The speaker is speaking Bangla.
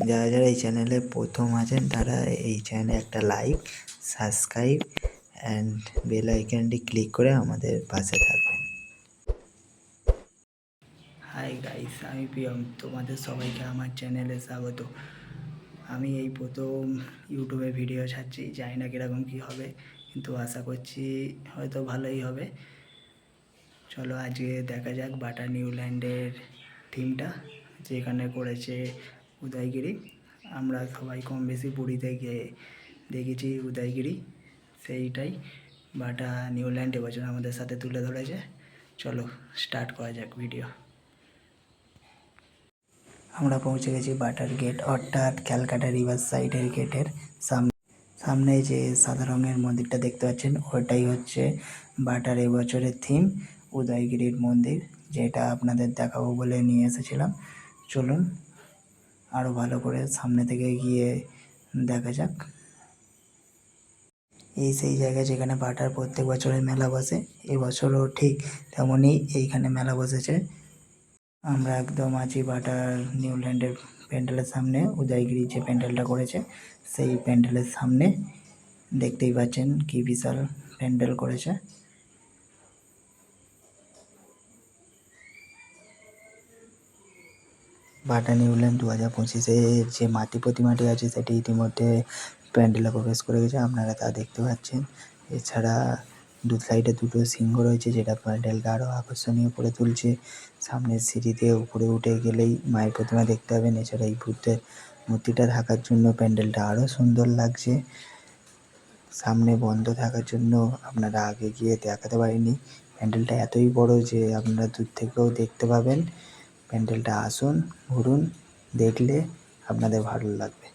যারা যারা এই চ্যানেলে প্রথম আছেন তারা এই চ্যানেলে একটা লাইক, সাবস্ক্রাইব অ্যান্ড বেল আইকনটি ক্লিক করে আমাদের পাশে থাকবেন। হাই গাইস, আমি প্রিয়ম, তোমাদের সবাইকে আমার চ্যানেলে স্বাগত। আমি এই প্রথম ইউটিউবে ভিডিও ছাড়ছি, জানি না কীরকম কী হবে, কিন্তু আশা করছি হয়তো ভালোই হবে। চলো আজকে দেখা যাক বাটা নিউল্যান্ডের থিমটা, যেখানে করেছে উদয়গিরি। আমরা সবাই কম বেশি পুরীতে গিয়ে দেখেছি উদয়গিরি, সেইটাই বাটা নিউল্যান্ড এবছর আমাদের সাথে তুলে ধরেছে। চলো স্টার্ট করা যাক ভিডিও। আমরা পৌঁছে গেছি বাটার গেট, অর্থাৎ ক্যালকাটা রিভার সাইডের গেটের সামনে যে সাদা রঙের মন্দিরটা দেখতে পাচ্ছেন, ওটাই হচ্ছে বাটার এবছরের থিম, উদয়গিরির মন্দির, যেটা আপনাদের দেখাবো বলে নিয়ে এসেছিলাম। চলুন আরও ভালো করে সামনে থেকে গিয়ে দেখা যাক। এই সেই জায়গা যেখানে বাটার প্রত্যেক বছরের মেলা বসে, এবছরও ঠিক তেমনই এইখানে মেলা বসেছে। আমরা একদম আছি বাটার নিউল্যান্ডের প্যান্ডেলের সামনে, উদয়গিরি যে প্যান্ডেলটা করেছে সেই প্যান্ডেলের সামনে। দেখতেই পাচ্ছেন কি বিশাল প্যান্ডেল করেছে। বাটা নিউল্যান্ড 2025-এ যে মাটি প্রতিমাটি আছে সেটি ইতিমধ্যে প্যান্ডেলে প্রবেশ করে গেছে, আপনারা তা দেখতে পাচ্ছেন। এছাড়া দু সাইডে দুটো সিংহ রয়েছে, যেটা প্যান্ডেলকে আরও আকর্ষণীয় করে তুলছে। সামনের সিঁড়িতে উপরে উঠে গেলেই মায়ের প্রতিমা দেখতে পাবেন। এছাড়া এই বুদ্ধের মূর্তিটা থাকার জন্য প্যান্ডেলটা আরও সুন্দর লাগছে। সামনে বন্ধ থাকার জন্য আপনারা আগে গিয়ে দেখাতে পারেননি। প্যান্ডেলটা এতই বড় যে আপনারা দূর থেকেও দেখতে পাবেন। প্যান্ডেলটা আসুন, ঘুরুন, দেখলে আপনাদের ভালো লাগবে।